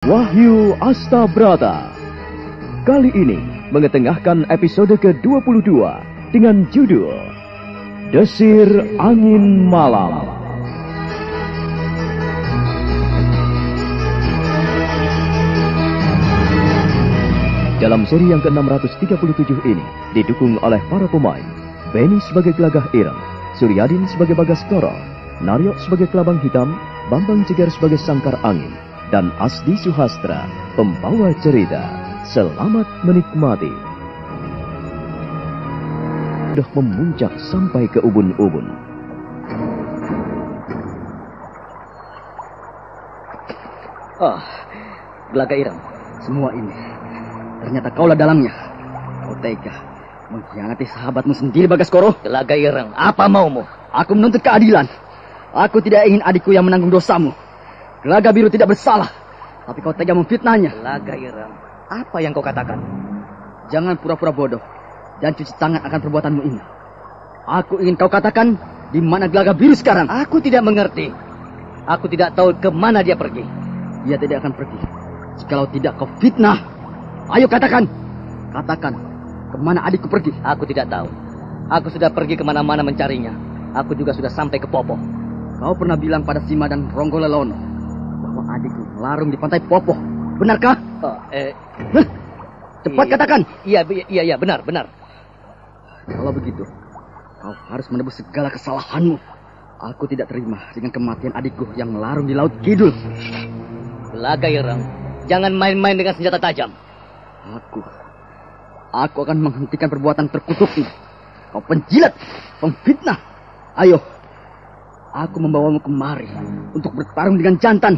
Wahyu Astabrata kali ini mengetengahkan episode ke-22 dengan judul Desir Angin Malam. Dalam seri yang ke-637 ini didukung oleh para pemain Beni sebagai Gelagah Ireng, Suryadin sebagai Bagaskoro, Naryo sebagai Kelabang Hitam, Bambang Jeger sebagai Sangkar Angin, dan Asdi Suhastra, pembawa cerita. Selamat menikmati. Sudah memuncak sampai ke ubun-ubun. Oh, Gelagah Ireng, semua ini ternyata kaulah dalangnya. Kau tega mengkhianati sahabatmu sendiri, Bagaskoro. Gelagah Ireng, apa maumu? Aku menuntut keadilan. Aku tidak ingin adikku yang menanggung dosamu. Gelagah Biru tidak bersalah, tapi kau tega memfitnahnya. Gelagah Ireng, apa yang kau katakan? Jangan pura-pura bodoh dan cuci tangan akan perbuatanmu ini. Aku ingin kau katakan di mana Gelagah Biru sekarang. Aku tidak mengerti. Aku tidak tahu kemana dia pergi. Dia tidak akan pergi jikalau tidak kau fitnah. Ayo katakan. Katakan, kemana adikku pergi? Aku tidak tahu. Aku sudah pergi kemana-mana mencarinya. Aku juga sudah sampai ke Popoh. Kau pernah bilang pada Sima dan Ronggo Lelono bahwa adikku larung di pantai Popoh. Benarkah? Cepat katakan. Iya, benar. Kalau begitu, kau harus menebus segala kesalahanmu. Aku tidak terima dengan kematian adikku yang larung di Laut Kidul. Gelagah Ireng, jangan main-main dengan senjata tajam. Aku akan menghentikan perbuatan terkutukmu. Kau penjilat, pemfitnah. Ayo, aku membawamu kemari untuk bertarung dengan jantan.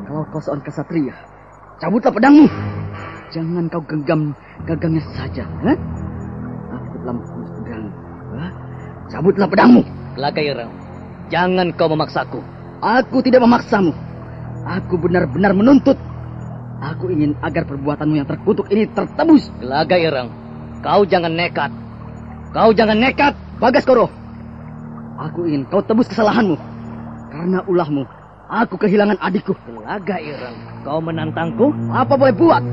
Kalau kau seorang kesatria, cabutlah pedangmu. Jangan kau genggam gagangnya saja. Aku telah menghunus pedangmu. Cabutlah pedangmu. Gelagah Ireng, jangan kau memaksaku. Aku tidak memaksamu. Aku benar-benar menuntut. Aku ingin agar perbuatanmu yang terkutuk ini tertebus. Gelagah Ireng, kau jangan nekat. Bagaskoro, aku ingin kau tebus kesalahanmu. Karena ulahmu, aku kehilangan adikku. Gelagah Ireng, kau menantangku? Apa boleh buat?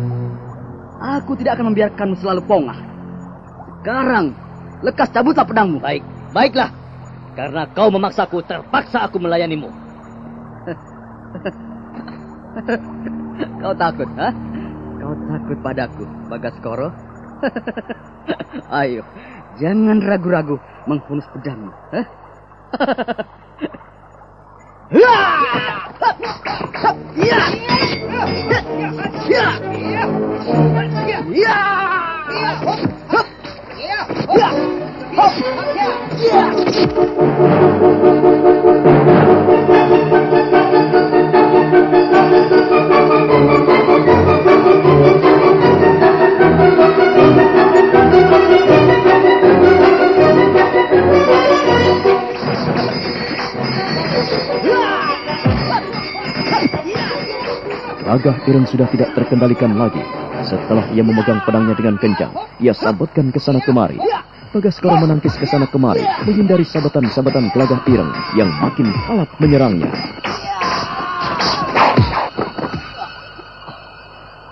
Aku tidak akan membiarkanmu selalu pongah. Sekarang, lekas cabutlah pedangmu. Baiklah. Karena kau memaksaku, terpaksa aku melayanimu. Kau takut, Kau takut padaku, Bagaskoro? Ayo, jangan ragu-ragu menghunus pedangmu. Gelagah Ireng sudah tidak terkendalikan lagi. Setelah ia memegang pedangnya dengan kencang, ia sabotkan ke sana kemari. Bagaskoro menangkis ke sana kemari, menghindari sabatan-sabatan Gelagah Ireng yang makin kalap menyerangnya.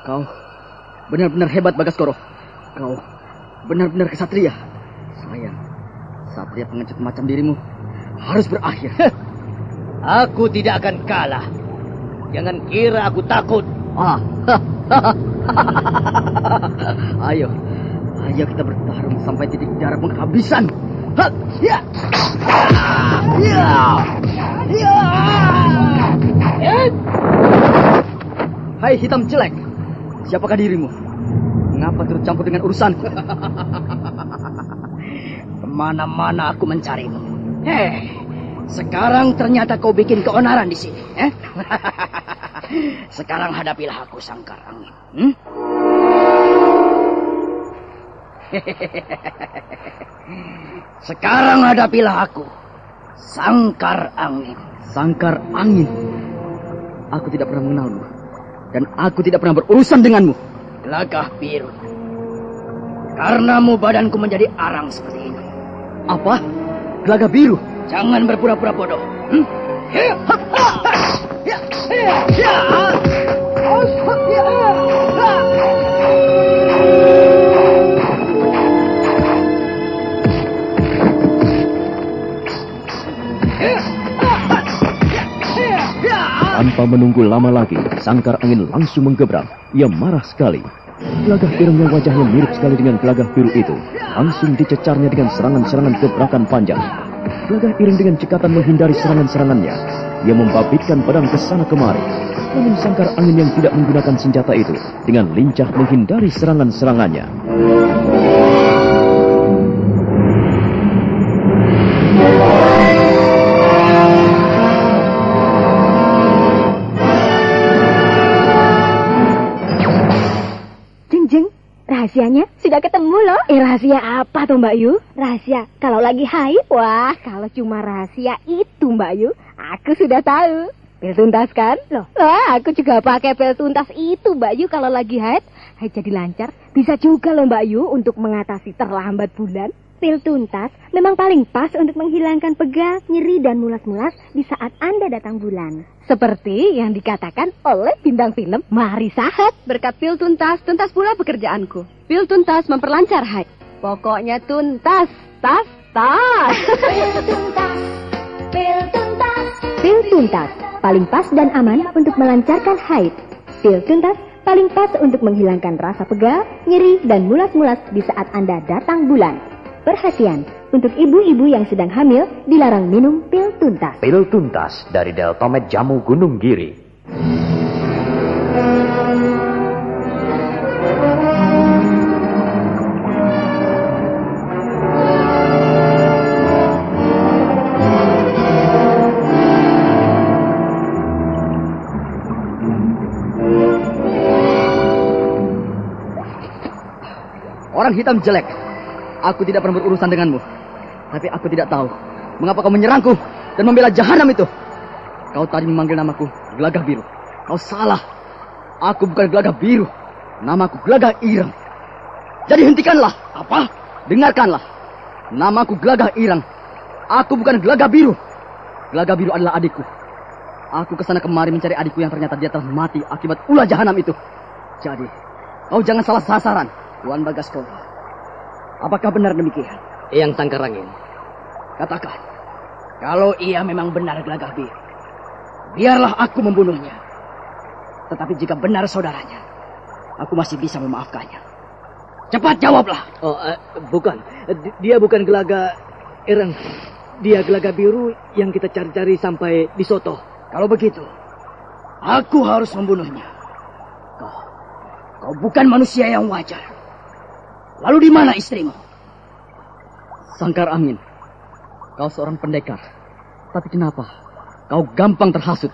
Kau benar-benar hebat, Bagaskoro. Kau benar-benar kesatria. Sayang, satria pengecut macam dirimu harus berakhir. Aku tidak akan kalah. Jangan kira aku takut. Ayo kita bertarung sampai titik darah penghabisan. Hai hitam jelek, siapakah dirimu? Mengapa turut campur dengan urusanku? Kemana-mana aku mencarimu. Sekarang ternyata kau bikin keonaran di sini. Sekarang hadapilah aku, Sangkar Angin. Sekarang hadapilah aku, Sangkar Angin. Sangkar Angin? Aku tidak pernah mengenalmu. Dan aku tidak pernah berurusan denganmu. Gelagah Biru, karenamu badanku menjadi arang seperti ini. Apa? Gelagah Biru? Jangan berpura-pura bodoh. menunggu lama lagi, Sangkar Angin langsung menggebrak. Ia marah sekali. Gelagah Ireng yang wajahnya mirip sekali dengan Gelagah Biru itu langsung dicecarnya dengan serangan-serangan gebrakan panjang. Gelagah Ireng dengan cekatan menghindari serangan-serangannya. Ia membabitkan pedang ke sana kemari. Namun Sangkar Angin yang tidak menggunakan senjata itu dengan lincah menghindari serangan-serangannya. Rahasianya sudah ketemu loh. Rahasia apa tuh Mbak Yu? Rahasia kalau lagi haid. Wah, kalau cuma rahasia itu Mbak Yu, aku sudah tahu. Pil tuntas kan? Loh, aku juga pakai pil tuntas itu Mbak Yu kalau lagi haid. Haid jadi lancar. Bisa juga loh Mbak Yu untuk mengatasi terlambat bulan. Pil tuntas memang paling pas untuk menghilangkan pegal, nyeri, dan mulas-mulas di saat Anda datang bulan. Seperti yang dikatakan oleh bintang film Marissa Haid. Berkat pil tuntas, tuntas pula pekerjaanku. Pil tuntas memperlancar haid. Pokoknya tuntas, tas. Pil tuntas, pil tuntas. Pil tuntas, paling pas dan aman untuk melancarkan haid. Pil tuntas, paling pas untuk menghilangkan rasa pegal, nyeri, dan mulas-mulas di saat Anda datang bulan. Perhatian, untuk ibu-ibu yang sedang hamil, dilarang minum pil tuntas. Pil tuntas dari Deltomed Jamu Gunung Giri. Orang hitam jelek. Aku tidak pernah berurusan denganmu. Tapi aku tidak tahu mengapa kau menyerangku dan membela jahanam itu. Kau tadi memanggil namaku Gelagah Biru. Kau salah. Aku bukan Gelagah Biru. Namaku Gelagah Ireng. Jadi hentikanlah. Apa? Dengarkanlah. Namaku Gelagah Ireng. Aku bukan Gelagah Biru. Gelagah Biru adalah adikku. Aku kesana kemari mencari adikku yang ternyata dia telah mati akibat ulah jahanam itu. Jadi, kau jangan salah sasaran, Tuan Bagaskoro. Apakah benar demikian? Yang Sangkar Angin. Katakan, kalau ia memang benar Gelagah Biru, biarlah aku membunuhnya. Tetapi jika benar saudaranya, aku masih bisa memaafkannya. Cepat jawablah. Oh, bukan. Dia bukan Gelagah Ireng. Dia Gelagah Biru yang kita cari-cari sampai di Soto. Kalau begitu, aku harus membunuhnya. Kau bukan manusia yang wajar. Lalu di mana istrimu? Sangkar Angin, kau seorang pendekar. Tapi kenapa kau gampang terhasut?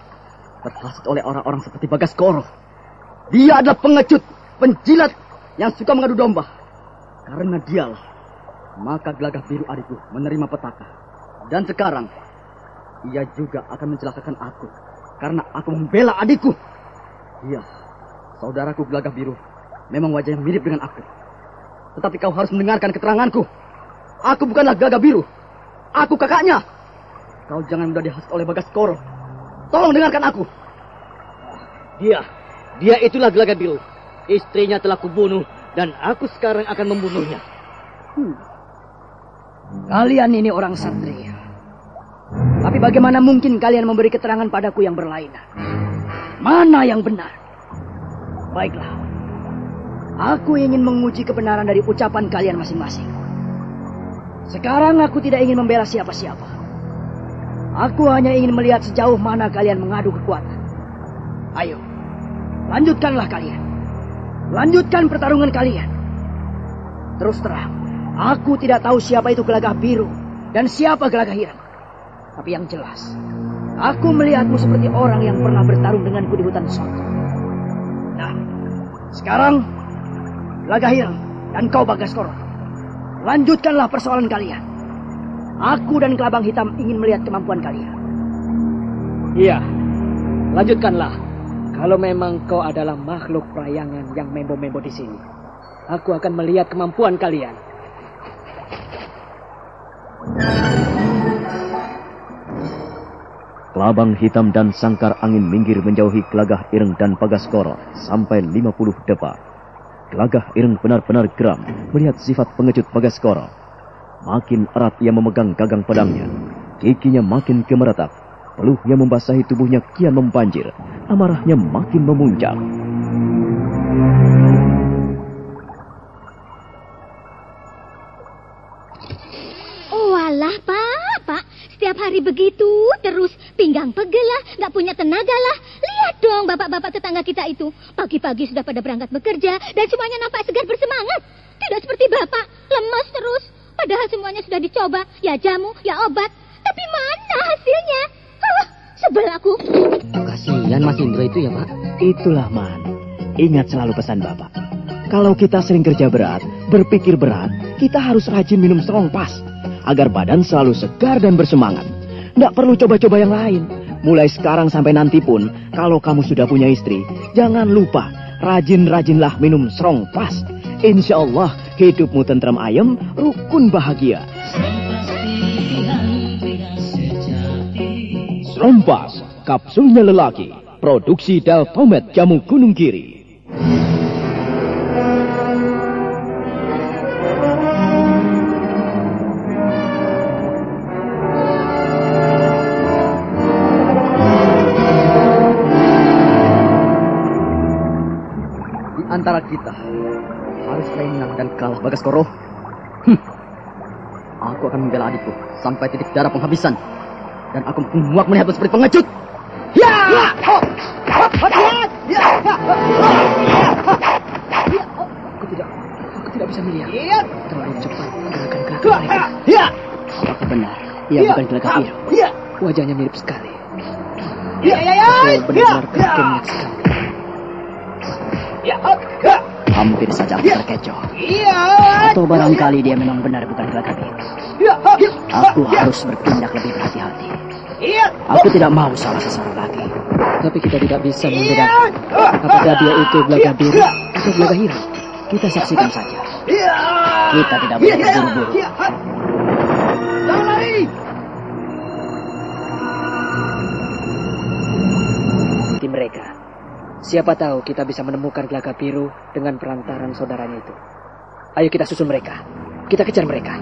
Terhasut oleh orang-orang seperti Bagaskoro. Dia adalah pengecut, penjilat yang suka mengadu domba. Karena dialah, maka Gelagah Biru adikku menerima petaka. Dan sekarang, ia juga akan mencelakakan aku. Karena aku membela adikku. Iya, saudaraku Gelagah Biru memang wajahnya mirip dengan aku. Tetapi kau harus mendengarkan keteranganku. Aku bukanlah Gelagah Biru. Aku kakaknya. Kau jangan mudah dihasut oleh Bagaskoro. Tolong dengarkan aku. Dia itulah Gelagah Biru. Istrinya telah kubunuh dan aku sekarang akan membunuhnya. Kalian ini orang satria. Tapi bagaimana mungkin kalian memberi keterangan padaku yang berlainan? Mana yang benar? Baiklah. Aku ingin menguji kebenaran dari ucapan kalian masing-masing. Sekarang aku tidak ingin membela siapa-siapa. Aku hanya ingin melihat sejauh mana kalian mengadu kekuatan. Ayo, lanjutkanlah kalian. Lanjutkan pertarungan kalian. Terus terang, aku tidak tahu siapa itu Gelagah Biru dan siapa Gelagah Ireng. Tapi yang jelas, aku melihatmu seperti orang yang pernah bertarung denganku di hutan Soto. Nah, sekarang Gelagah Ireng dan kau Bagaskoro, lanjutkanlah persoalan kalian. Aku dan Kelabang Hitam ingin melihat kemampuan kalian. Iya, lanjutkanlah. Kalau memang kau adalah makhluk perayangan yang membo-membo di sini, aku akan melihat kemampuan kalian. Kelabang Hitam dan Sangkar Angin minggir menjauhi Gelagah Ireng dan Bagaskoro sampai 50 depa. Gelagah Ireng benar-benar geram melihat sifat pengecut Bagaskoro. Makin erat ia memegang gagang pedangnya. Giginya makin gemeretak. Peluh yang membasahi tubuhnya kian membanjir. Amarahnya makin memuncak. Walah, Pak. Setiap hari begitu terus. Pinggang pegel lah, nggak punya tenaga lah. Lihat dong bapak-bapak tetangga kita itu. Pagi-pagi sudah pada berangkat bekerja dan semuanya nampak segar bersemangat. Tidak seperti Bapak, lemas terus. Padahal semuanya sudah dicoba, ya jamu, ya obat. Tapi mana hasilnya? Sebel aku. Kasihan Mas Indro itu ya, Pak. Itulah, Man. Ingat selalu pesan Bapak. Kalau kita sering kerja berat, berpikir berat, kita harus rajin minum strong pas. Agar badan selalu segar dan bersemangat. Nggak perlu coba-coba yang lain. Mulai sekarang sampai nanti pun, kalau kamu sudah punya istri, jangan lupa, rajin-rajinlah minum strong pas. Insya Allah, hidupmu tentram ayem, rukun bahagia. Strompas, kapsulnya lelaki. Produksi Deltomed Jamu Gunung Giri. Di antara kita, harus saling menang dan kalah, Bagaskoro. Aku akan membela adikku sampai titik darah penghabisan. Dan aku muak melihatmu seperti pengecut. Aku tidak bisa melihat. Terlalu cepat gerakan-gerakan mereka. Apakah benar? Ia bukan Gelagah Iram. Wajahnya mirip sekali. Aku benar-benar kaget menyaksikan. Hampir saja aku terkecoh. Atau barangkali dia memang benar bukan Gelagah Iram. Aku harus bertindak lebih berhati-hati. Aku tidak mau salah seseorang lagi. Tapi kita tidak bisa membedakan apakah dia itu Gelagah Biru atau Gelagah Iram. Kita saksikan saja. Kita tidak boleh terburu-buru. Jangan lari! Di mereka. Siapa tahu kita bisa menemukan Gelagah Biru dengan perantaran saudaranya itu. Ayo kita susun mereka. Kita kejar mereka.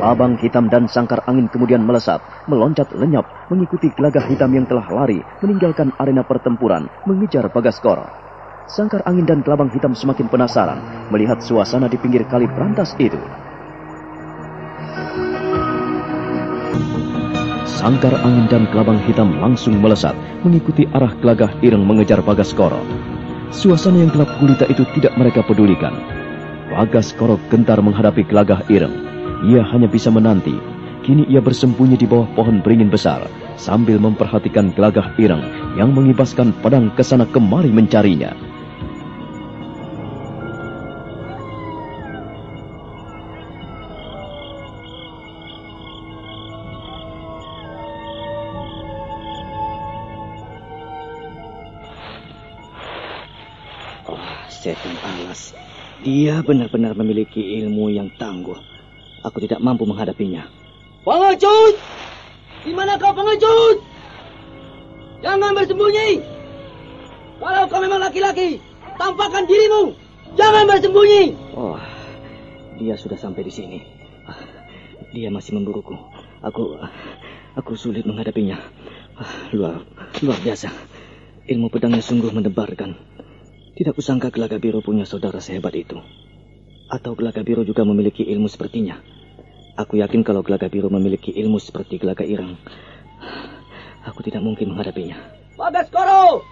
Kelabang hitam dan sangkar angin kemudian melesat, meloncat lenyap, mengikuti Gelagah hitam yang telah lari, meninggalkan arena pertempuran, mengejar Bagaskoro. Sangkar angin dan kelabang hitam semakin penasaran melihat suasana di pinggir kali berantas itu. Sangkar angin dan kelabang hitam langsung melesat, mengikuti arah Gelagah Ireng mengejar Bagaskoro. Suasana yang gelap gulita itu tidak mereka pedulikan. Bagaskoro gentar menghadapi Gelagah Ireng. Ia hanya bisa menanti. Kini ia bersembunyi di bawah pohon beringin besar sambil memperhatikan Gelagah Ireng yang mengibaskan pedang ke sana kemari mencarinya. Setan alas. Dia benar-benar memiliki ilmu yang tangguh. Aku tidak mampu menghadapinya. Pengecut! Di mana kau, pengecut? Jangan bersembunyi. Kalau kau memang laki-laki, tampakkan dirimu. Jangan bersembunyi. Oh, dia sudah sampai di sini. Dia masih memburuku. Aku sulit menghadapinya. Luar biasa. Ilmu pedangnya sungguh mendebarkan. Tidak kusangka Gelagah Biru punya saudara sehebat itu. Atau Gelagah Biru juga memiliki ilmu sepertinya. Aku yakin kalau Gelagah Biru memiliki ilmu seperti Gelagah Ireng, aku tidak mungkin menghadapinya. Bagaskoro!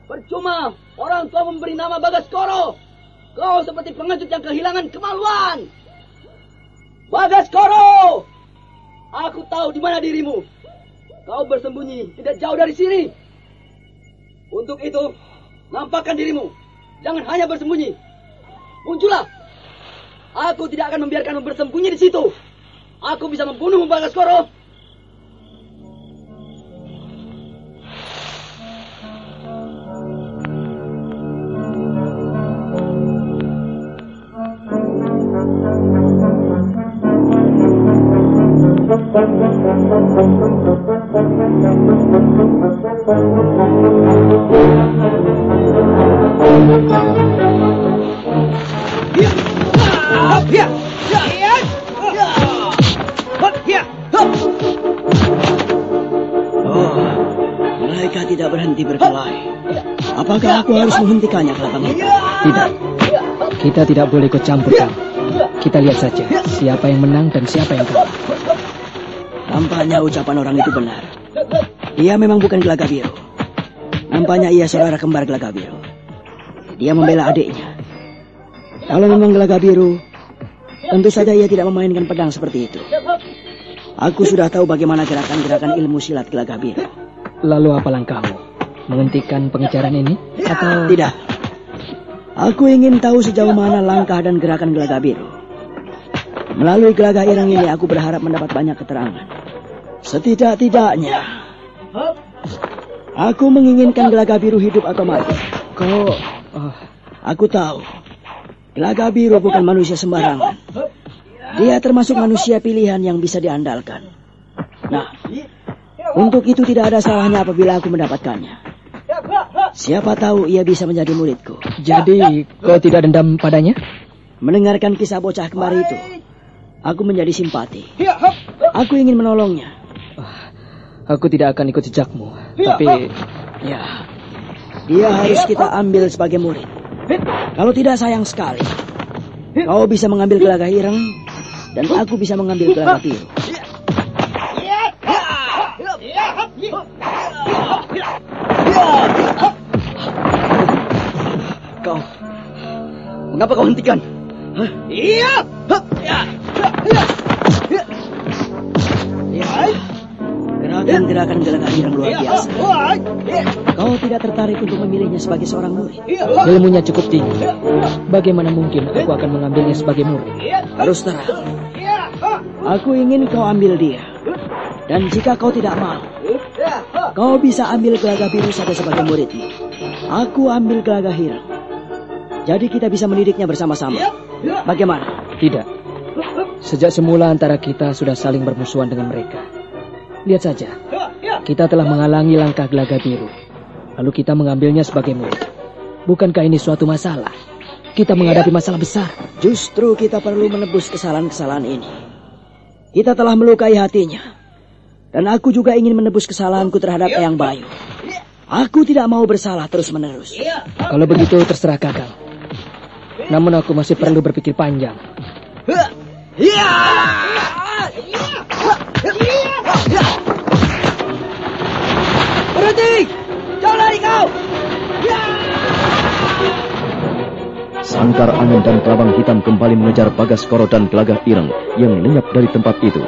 Percuma orang tua memberi nama Bagaskoro. Kau seperti pengecut yang kehilangan kemaluan. Bagaskoro! Aku tahu di mana dirimu. Kau bersembunyi tidak jauh dari sini. Untuk itu, nampakkan dirimu. Jangan hanya bersembunyi. Muncullah. Aku tidak akan membiarkanmu bersembunyi di situ. Aku bisa membunuhmu, Bagaskoro. Mereka tidak berhenti berkelahi. Apakah aku harus menghentikannya, Kelabang Hitam? Tidak. Kita tidak boleh ikut campur, Kang. Kita lihat saja siapa yang menang dan siapa yang kalah. Nampaknya ucapan orang itu benar. Dia memang bukan Gelaga Biru. Nampaknya ia saudara kembar Gelaga Biru. Dia membela adiknya. Kalau memang Gelaga Biru, tentu saja ia tidak memainkan pedang seperti itu. Aku sudah tahu bagaimana gerakan-gerakan ilmu silat Gelaga Biru. Lalu apa langkahmu? Menghentikan pengejaran ini? Atau... Tidak. Aku ingin tahu sejauh mana langkah dan gerakan Gelaga Biru. Melalui Gelaga Ireng ini aku berharap mendapat banyak keterangan. Setidak-tidaknya aku menginginkan Gelaga Biru hidup atau mati. Kau... Aku tahu Gelaga Biru bukan manusia sembarangan. Dia termasuk manusia pilihan yang bisa diandalkan. Nah, untuk itu tidak ada salahnya apabila aku mendapatkannya. Siapa tahu ia bisa menjadi muridku. Jadi kau tidak dendam padanya? Mendengarkan kisah bocah kembar itu, aku menjadi simpati. Aku ingin menolongnya. Aku tidak akan ikut jejakmu. Tapi... Ya, dia harus kita ambil sebagai murid. Kalau tidak, sayang sekali. Kau bisa mengambil Gelaga Ireng, dan aku bisa mengambil Gelaga Biru. Mengapa kau hentikan? Iya. Gerakan-gerakan Gelaga Ireng luar biasa. Kau tidak tertarik untuk memilihnya sebagai seorang murid? Ilmunya cukup tinggi. Bagaimana mungkin aku akan mengambilnya sebagai murid? Harus terang. Aku ingin kau ambil dia. Dan jika kau tidak mau, kau bisa ambil Gelaga Biru saja sebagai muridmu. Aku ambil Gelaga Ireng. Jadi kita bisa mendidiknya bersama-sama. Bagaimana? Tidak. Sejak semula antara kita sudah saling bermusuhan dengan mereka. Lihat saja. Kita telah menghalangi langkah Gelaga Biru. Lalu kita mengambilnya sebagai murid. Bukankah ini suatu masalah? Kita menghadapi masalah besar. Justru kita perlu menebus kesalahan-kesalahan ini. Kita telah melukai hatinya. Dan aku juga ingin menebus kesalahanku terhadap Eyang Bayu. Aku tidak mau bersalah terus-menerus. Kalau begitu terserah Kakang. Namun aku masih perlu berpikir panjang. Berhenti! Jangan lari kau! Sangkar Angin dan Kelabang Hitam kembali mengejar Bagaskoro dan Gelaga Ireng yang lenyap dari tempat itu.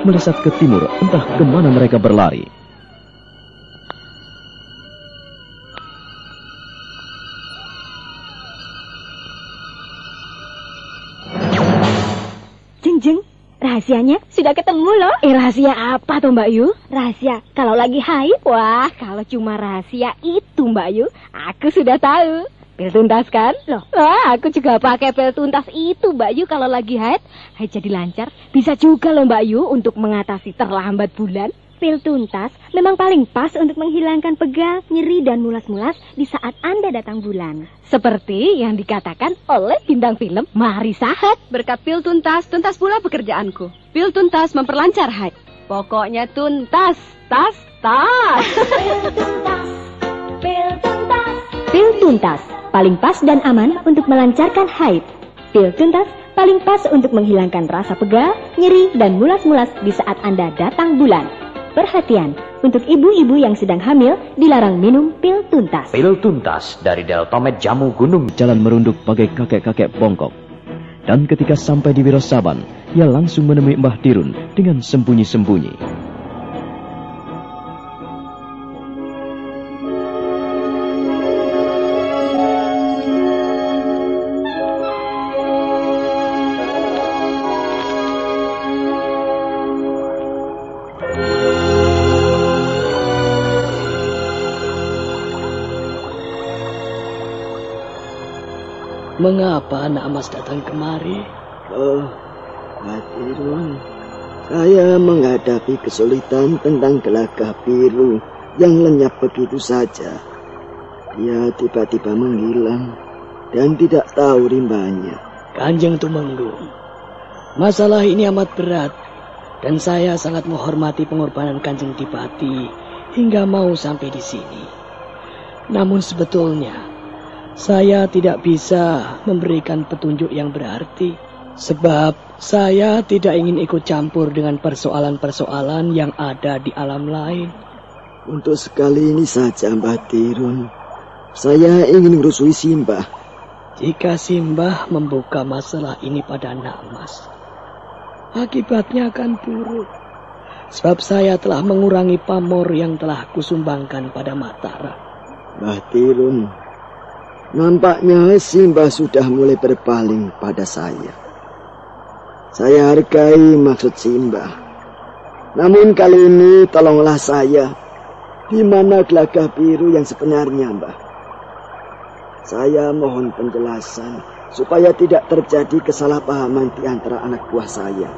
Melesat ke timur, entah kemana mereka berlari. Jeng, rahasianya sudah ketemu loh. Rahasia apa tuh Mbak Yu? Rahasia kalau lagi haid. Wah, kalau cuma rahasia itu Mbak Yu, aku sudah tahu. Pil tuntas kan? Loh, aku juga pakai pil tuntas itu Mbak Yu kalau lagi haid. Haid jadi lancar. Bisa juga loh Mbak Yu untuk mengatasi terlambat bulan. Pil tuntas memang paling pas untuk menghilangkan pegal, nyeri, dan mulas-mulas di saat Anda datang bulan. Seperti yang dikatakan oleh bintang film Marissa Haid. Berkat pil tuntas, tuntas pula pekerjaanku. Pil tuntas memperlancar haid. Pokoknya tuntas, tas. Pil tuntas, pil tuntas. Pil tuntas, paling pas dan aman untuk melancarkan haid. Pil tuntas paling pas untuk menghilangkan rasa pegal, nyeri, dan mulas-mulas di saat Anda datang bulan. Perhatian, untuk ibu-ibu yang sedang hamil, dilarang minum pil tuntas. Pil tuntas dari Deltomed Jamu Gunung. Jalan merunduk bagai kakek-kakek bongkok. Dan ketika sampai di Wirosaban, ia langsung menemui Mbah Dirun dengan sembunyi-sembunyi. Mengapa anak Mas datang kemari? Oh, Mbah Dirun. Saya menghadapi kesulitan tentang Gelagah Biru yang lenyap begitu saja. Dia tiba-tiba menghilang dan tidak tahu rimbanya. Kanjeng Tumenggung, masalah ini amat berat dan saya sangat menghormati pengorbanan Kanjeng Dipati hingga mau sampai di sini. Namun sebetulnya saya tidak bisa memberikan petunjuk yang berarti sebab saya tidak ingin ikut campur dengan persoalan-persoalan yang ada di alam lain. Untuk sekali ini saja, Mbah Tirun, saya ingin merusui Simbah. Jika Simbah membuka masalah ini pada Nakmas, akibatnya akan buruk. Sebab saya telah mengurangi pamor yang telah kusumbangkan pada Mataram. Mbah Tirun, nampaknya Simbah sudah mulai berpaling pada saya. Saya hargai maksud Simbah. Namun kali ini tolonglah saya. Di mana Gelagah Biru yang sebenarnya, Mbah? Saya mohon penjelasan supaya tidak terjadi kesalahpahaman di antara anak buah saya.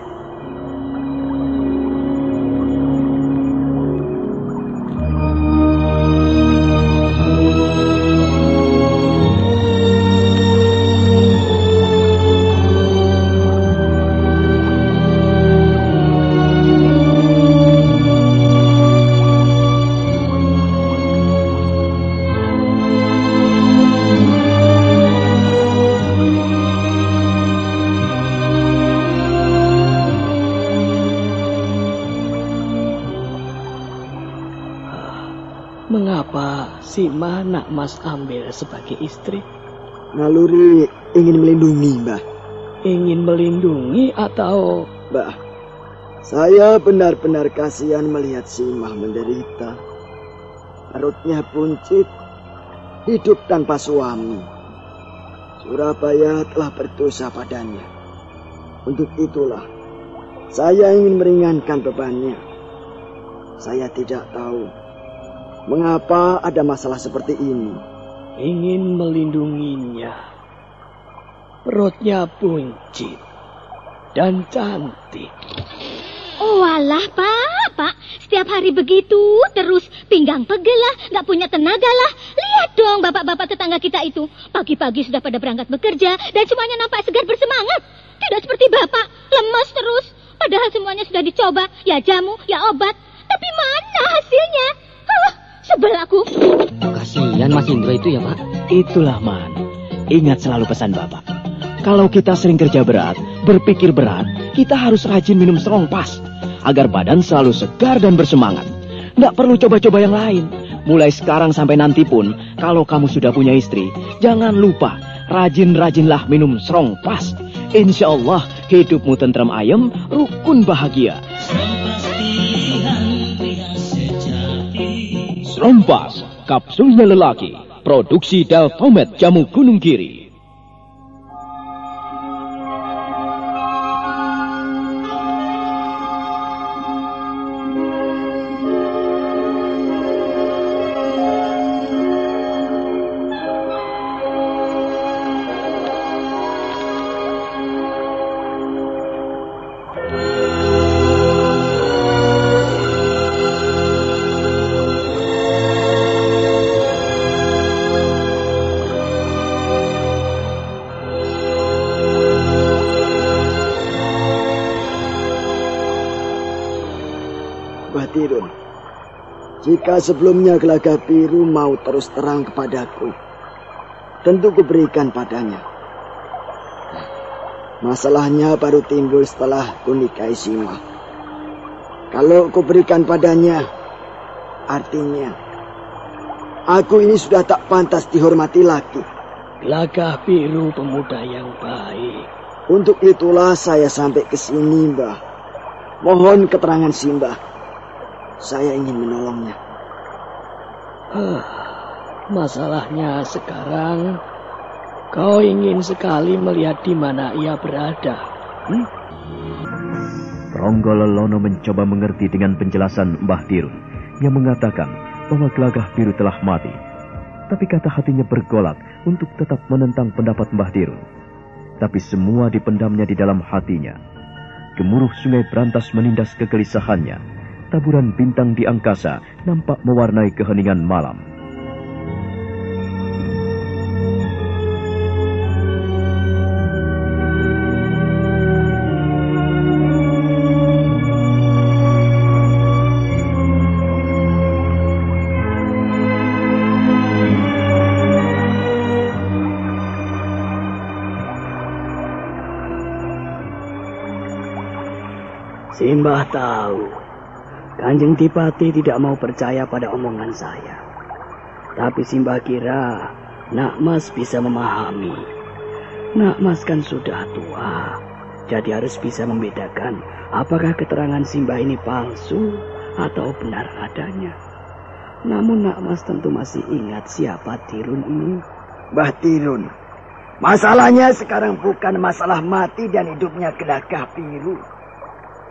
Mengapa Sima Nakmas ambil sebagai istri? Naluri ingin melindungi, Mbah. Ingin melindungi atau... Mbah, saya benar-benar kasihan melihat Simah menderita. Perutnya buncit, hidup tanpa suami. Surabaya telah berdosa padanya. Untuk itulah, saya ingin meringankan bebannya. Saya tidak tahu mengapa ada masalah seperti ini. Ingin melindunginya. Perutnya buncit dan cantik. Oh alah, Pak. Setiap hari begitu terus, pinggang pegel lah, nggak punya tenaga lah. Lihat dong bapak-bapak tetangga kita itu. Pagi-pagi sudah pada berangkat bekerja dan semuanya nampak segar bersemangat. Tidak seperti bapak, lemas terus. Padahal semuanya sudah dicoba, ya jamu, ya obat. Tapi mana hasilnya? Sebel aku. Kasihan Mas Indro itu ya, Pak. Itulah, Man. Ingat selalu pesan Bapak. Kalau kita sering kerja berat, berpikir berat, kita harus rajin minum Strongpass agar badan selalu segar dan bersemangat. Nggak perlu coba-coba yang lain. Mulai sekarang sampai nanti pun, kalau kamu sudah punya istri, jangan lupa rajin-rajinlah minum Strongpass. Insya Allah hidupmu tentram ayem, rukun bahagia. Strongpass, kapsulnya lelaki, produksi Deltomed Jamu Gunung Kiri. Tirun, jika sebelumnya Gelagah Biru mau terus terang kepadaku, tentu kuberikan padanya. Masalahnya baru timbul setelah kunikahi Simah. Kalau kuberikan padanya, artinya aku ini sudah tak pantas dihormati lagi. Gelagah Biru pemuda yang baik. Untuk itulah saya sampai ke sini, Mbah. Mohon keterangan Simbah. Saya ingin menolongnya. Masalahnya sekarang kau ingin sekali melihat di mana ia berada. Ronggololono mencoba mengerti dengan penjelasan Mbah Tirun yang mengatakan bahwa Gelagah Biru telah mati. Tapi kata hatinya bergolak untuk tetap menentang pendapat Mbah Tirun. Tapi semua dipendamnya di dalam hatinya. Gemuruh sungai berantas menindas kegelisahannya. Taburan bintang di angkasa nampak mewarnai keheningan malam. Simbah tahu, Kanjeng Dipati tidak mau percaya pada omongan saya. Tapi Simbah kira Nak Mas bisa memahami. Nak Mas kan sudah tua, jadi harus bisa membedakan apakah keterangan Simbah ini palsu atau benar adanya. Namun Nak Mas tentu masih ingat siapa Tirun ini. Mbah Tirun, masalahnya sekarang bukan masalah mati dan hidupnya Gelagah Biru.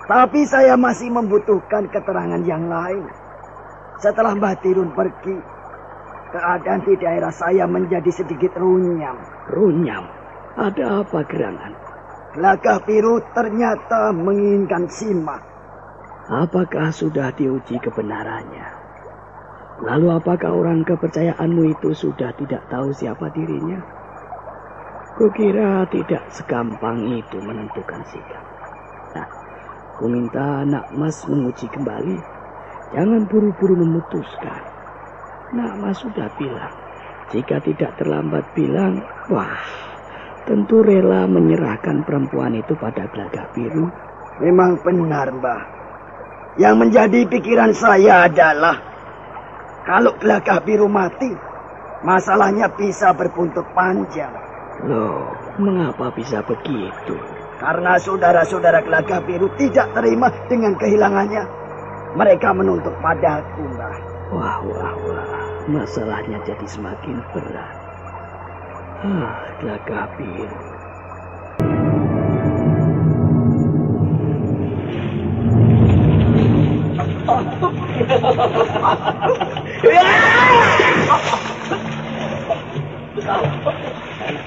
Tapi saya masih membutuhkan keterangan yang lain. Setelah Mbah Tirun pergi, keadaan di daerah saya menjadi sedikit runyam. Runyam? Ada apa gerangan? Gelagah Biru ternyata menginginkan Sima. Apakah sudah diuji kebenarannya? Lalu apakah orang kepercayaanmu itu sudah tidak tahu siapa dirinya? Kukira tidak segampang itu menentukan sikap. Nah, ku minta Nak Mas menguji kembali. Jangan buru-buru memutuskan. Nak Mas sudah bilang, jika tidak terlambat bilang, wah, tentu rela menyerahkan perempuan itu pada Gelagah Biru. Memang benar, Mbah. Yang menjadi pikiran saya adalah, kalau Gelagah Biru mati, masalahnya bisa berbuntut panjang. Loh, mengapa bisa begitu? Karena saudara-saudara Gelagah Biru tidak terima dengan kehilangannya. Mereka menuntut padaku, Mbah. Wah. Masalahnya jadi semakin berat. Gelagah Biru.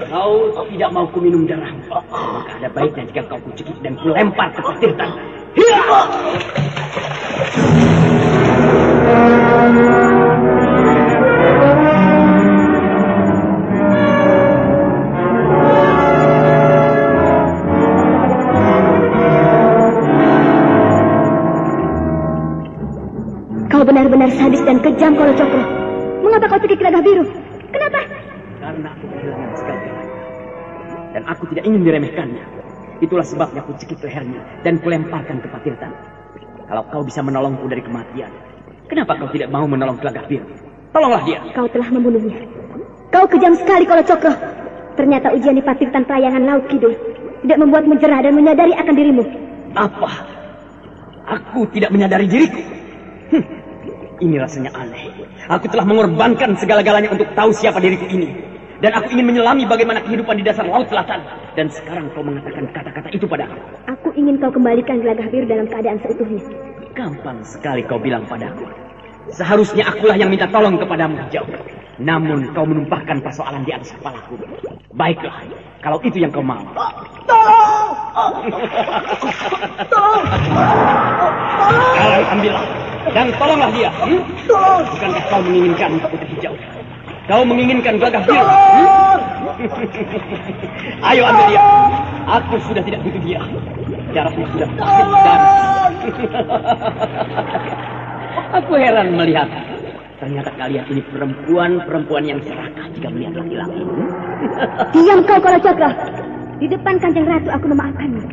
Kau tidak mau ku minum darah, maka ada baiknya jika kau kucekik dan ku lempar ke patirtan. Kau benar-benar sadis dan kejam, Kolo Cokro. Mengapa kau cekik Gelagah Biru? Kenapa? Karena aku kehilangan segalanya. Dan aku tidak ingin diremehkannya. Itulah sebabnya aku cekik lehernya dan kulemparkan ke patirtan. Kalau kau bisa menolongku dari kematian, kenapa kau tidak mau menolong Gelagah Biru? Tolonglah dia. Kau telah membunuhnya. Kau kejam sekali, Kolo Cokro. Ternyata ujian di patirtan Pelayangan Laut Kidul tidak membuatmu jerah dan menyadari akan dirimu. Apa? Aku tidak menyadari diriku? Ini rasanya aneh. Aku telah mengorbankan segala-galanya untuk tahu siapa diriku ini. Dan aku ingin menyelami bagaimana kehidupan di dasar Laut Selatan. Dan sekarang kau mengatakan kata-kata itu padaku. Aku ingin kau kembalikan Gelagah Biru dalam keadaan seutuhnya. Gampang sekali kau bilang padaku. Seharusnya akulah yang minta tolong kepadamu, Jauh. Namun kau menumpahkan persoalan di atas kepalaku. Baiklah, kalau itu yang kau mau. Tolong! Tolong! Sekarang ambillah. Dan tolonglah dia. Tolong! Bukankah kau menginginkan Putri Hijau? Kau menginginkan Gelagah Biru? Ayo ambil dia. Aku sudah tidak butuh dia. Jaraknya sudah berakhir dan... Aku heran melihat. Ternyata kalian ini perempuan yang serakah jika melihat laki-laki. Diam kau, Kolo Cokro. Di depan Kanjeng Ratu aku memaafkanmu.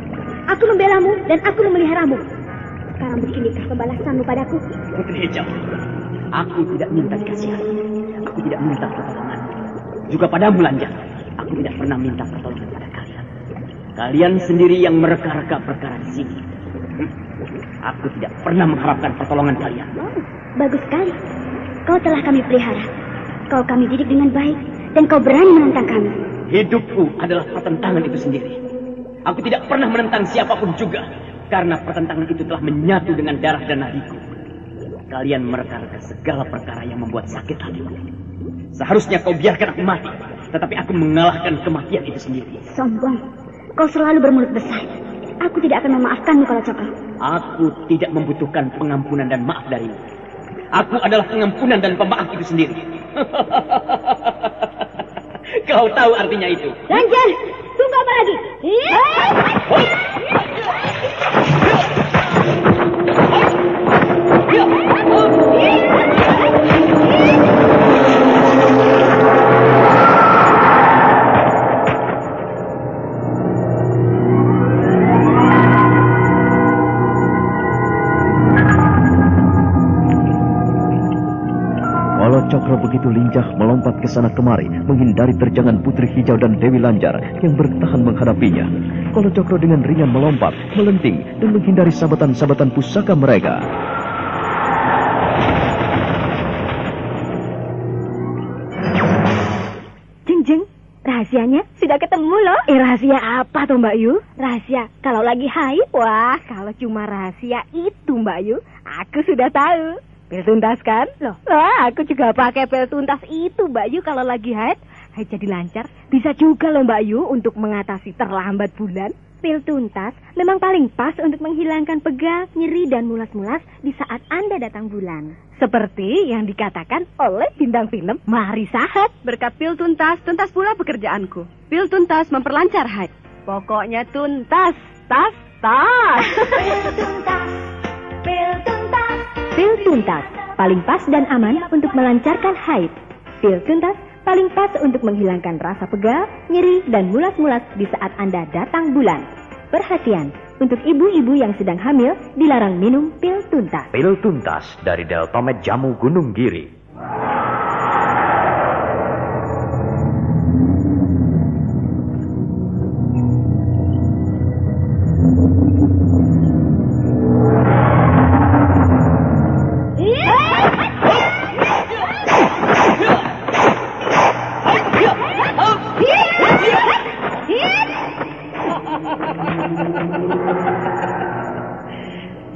Aku membelamu dan aku memeliharamu. Sekarang beginikah pembalasanmu padaku? Putri Hijau, aku tidak minta dikasihani. Aku tidak minta pertolongan. Juga padamu, Lanjang. Aku tidak pernah minta pertolongan pada kalian. Kalian sendiri yang mereka-reka perkara di sini. Aku tidak pernah mengharapkan pertolongan kalian. Bagus sekali. Kau telah kami pelihara. Kau kami didik dengan baik. Dan kau berani menentang kami. Hidupku adalah pertentangan itu sendiri. Aku tidak pernah menentang siapapun juga. Karena pertentangan itu telah menyatu dengan darah dan nadiku. Kalian mereka-reka segala perkara yang membuat sakit hatiku. Seharusnya kau biarkan aku mati. Tetapi aku mengalahkan kematian itu sendiri. Sombong. Kau selalu bermulut besar. aku tidak akan memaafkanmu kalau Cokro. Aku tidak membutuhkan pengampunan dan maaf darimu. Aku adalah pengampunan dan pemaaf itu sendiri. Kau tahu artinya itu? Lanjar, tunggu apa lagi? Cokro begitu lincah melompat ke sana kemari, menghindari terjangan Putri Hijau dan Dewi Lanjar yang bertahan menghadapinya. Kalau Cokro dengan ringan melompat, melenting, dan menghindari sabatan-sabatan pusaka mereka. Jeng, rahasianya sudah ketemu loh. Rahasia apa tuh Mbak Yu? Rahasia kalau lagi haid. Wah, kalau cuma rahasia itu Mbak Yu, aku sudah tahu. Pil tuntas kan? Loh, aku juga pakai pil tuntas itu Mbak Yu kalau lagi haid. Haid jadi lancar. Bisa juga loh Mbak Yu untuk mengatasi terlambat bulan. Pil tuntas memang paling pas untuk menghilangkan pegal, nyeri, dan mulas-mulas di saat Anda datang bulan. Seperti yang dikatakan oleh bintang film Mari Sahat. Berkat pil tuntas, tuntas pula pekerjaanku. Pil tuntas memperlancar haid. Pokoknya tuntas, tas. Pil tuntas, pil tuntas. Pil tuntas paling pas dan aman untuk melancarkan haid. Pil tuntas paling pas untuk menghilangkan rasa pegal, nyeri, dan mulas-mulas di saat Anda datang bulan. Perhatian, untuk ibu-ibu yang sedang hamil dilarang minum pil tuntas. Pil tuntas dari Deltomed Jamu Gunung Giri.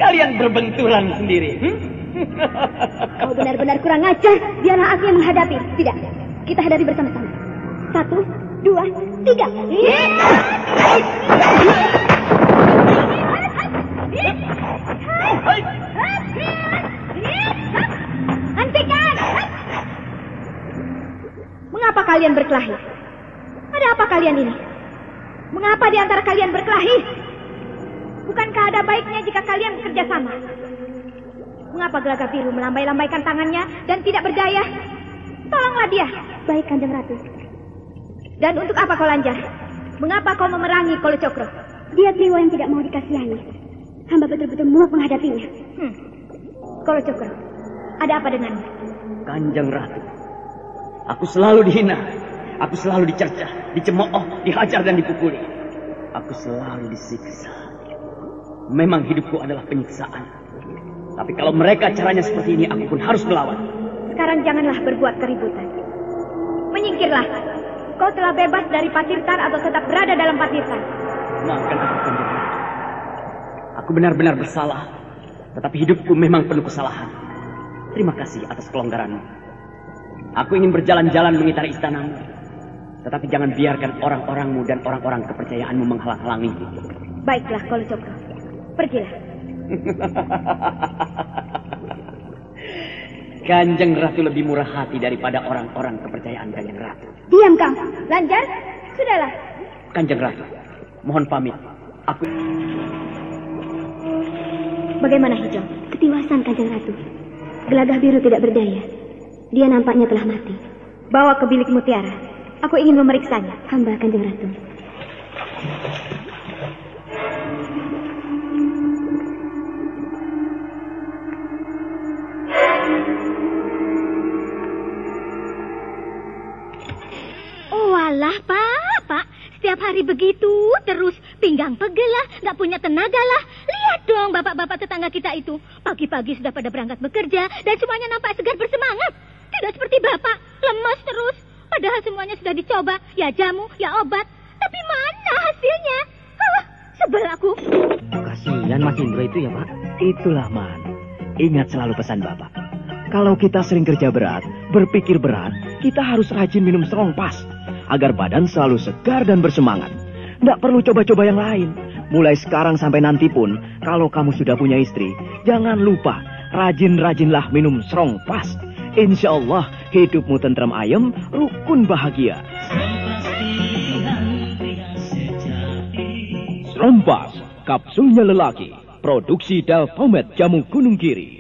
Kalian berbenturan sendiri. Kau benar-benar kurang ajar. Biarlah aku yang menghadapi. Tidak, kita hadapi bersama-sama. 1, 2, 3. Hentikan! Mengapa kalian berkelahi? Ada apa kalian ini? Mengapa di antara kalian berkelahi? Bukankah ada baiknya jika kalian bekerja sama? Mengapa Gelagah Biru melambai-lambaikan tangannya dan tidak berdaya? Tolonglah dia. Baik, Kanjeng Ratu. Dan untuk apa kau Lanjar? Mengapa kau memerangi Kolo Cokro? Dia Triwo yang tidak mau dikasihani. Hamba betul-betul muak menghadapinya. Kolo Cokro, ada apa denganmu? Kanjeng Ratu, aku selalu dihina. Aku selalu dicercah, dicemooh, dihajar dan dipukuli. Aku selalu disiksa. Memang hidupku adalah penyiksaan. Tapi kalau mereka caranya seperti ini, aku pun harus melawan. Sekarang janganlah berbuat keributan. Menyingkirlah. Kau telah bebas dari Patirtan atau tetap berada dalam Patirtan. Maafkan aku, Kanjeng Ratu. Aku benar-benar bersalah. Tetapi hidupku memang penuh kesalahan. Terima kasih atas kelonggaranmu. Aku ingin berjalan-jalan mengitari istanamu. Tetapi jangan biarkan orang-orangmu dan orang-orang kepercayaanmu menghalang-halangiku. Baiklah, Kolo Cokro. Pergilah. Kanjeng Ratu lebih murah hati daripada orang-orang kepercayaan Kanjeng Ratu. Diam kau. Lanjar, sudahlah. Kanjeng Ratu, mohon pamit. Aku... Bagaimana Hijau? Ketiwasan Kanjeng Ratu. Gelagah Biru tidak berdaya. Dia nampaknya telah mati. Bawa ke bilik mutiara. Aku ingin memeriksanya. Hamba Kanjeng Ratu. Oh alah Pak. Setiap hari begitu terus. Pinggang pegel lah, gak punya tenaga lah. Lihat dong bapak-bapak tetangga kita itu. Pagi-pagi sudah pada berangkat bekerja dan semuanya nampak segar bersemangat. Tidak seperti bapak, lemas terus. Padahal semuanya sudah dicoba, ya jamu, ya obat. Tapi mana hasilnya? Sebel aku. Kasihan Mas Indro itu ya Pak. Itulah Man. Ingat selalu pesan Bapak. Kalau kita sering kerja berat, berpikir berat, kita harus rajin minum strong pas. Agar badan selalu segar dan bersemangat. Nggak perlu coba-coba yang lain. mulai sekarang sampai nanti pun, kalau kamu sudah punya istri, jangan lupa, rajin-rajinlah minum Serongpas. Insya Allah, hidupmu tentram ayem, rukun bahagia. Serongpas, kapsulnya lelaki, produksi Dalpomet Jamu Gunung Kiri.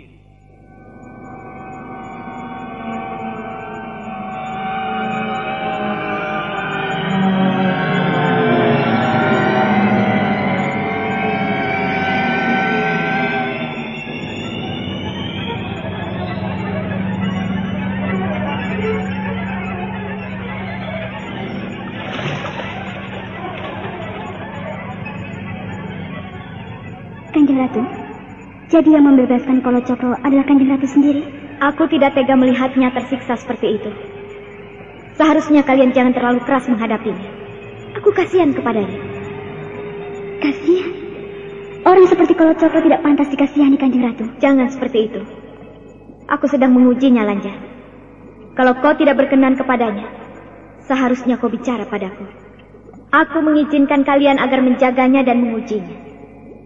Kanjeng Ratu, jadi yang membebaskan Kolo Cokro adalah Kanjeng Ratu sendiri? Aku tidak tega melihatnya tersiksa seperti itu. Seharusnya kalian jangan terlalu keras menghadapinya. Aku kasihan kepadanya. Kasihan? Orang seperti Kolo Cokro tidak pantas dikasihani, Kanjeng Ratu. Jangan seperti itu. Aku sedang mengujinya, Lanjar. Kalau kau tidak berkenan kepadanya, seharusnya kau bicara padaku. Aku mengizinkan kalian agar menjaganya dan mengujinya.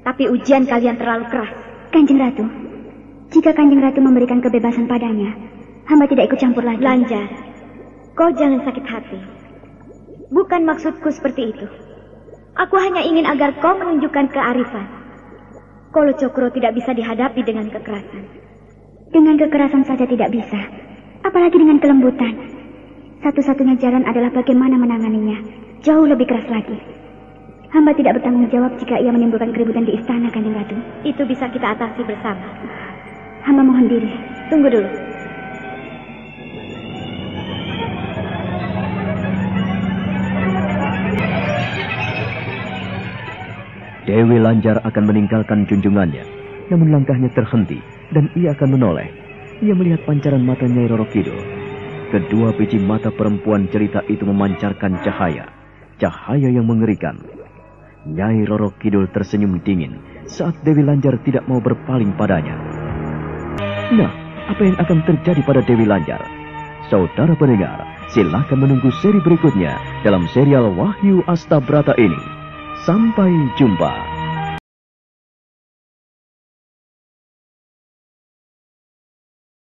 Tapi ujian kalian terlalu keras. Kanjeng Ratu, jika Kanjeng Ratu memberikan kebebasan padanya, hamba tidak ikut campur lagi. Lanjar, kau jangan sakit hati. Bukan maksudku seperti itu. Aku hanya ingin agar kau menunjukkan kearifan. Kolo Cokro tidak bisa dihadapi dengan kekerasan. Dengan kekerasan saja tidak bisa, apalagi dengan kelembutan. Satu-satunya jalan adalah bagaimana menanganinya. Jauh lebih keras lagi. Hamba tidak bertanggung jawab jika ia menimbulkan keributan di istana, Kanjeng Ratu. Itu bisa kita atasi bersama. Hamba mohon diri. Tunggu dulu. Dewi Lanjar akan meninggalkan junjungannya, namun langkahnya terhenti dan ia akan menoleh. Ia melihat pancaran mata Nyai Roro Kidul. Kedua biji mata perempuan cerita itu memancarkan cahaya yang mengerikan. Nyai Roro Kidul tersenyum dingin saat Dewi Lanjar tidak mau berpaling padanya. Nah, apa yang akan terjadi pada Dewi Lanjar? Saudara pendengar, silakan menunggu seri berikutnya dalam serial Wahyu Astabrata ini. Sampai jumpa.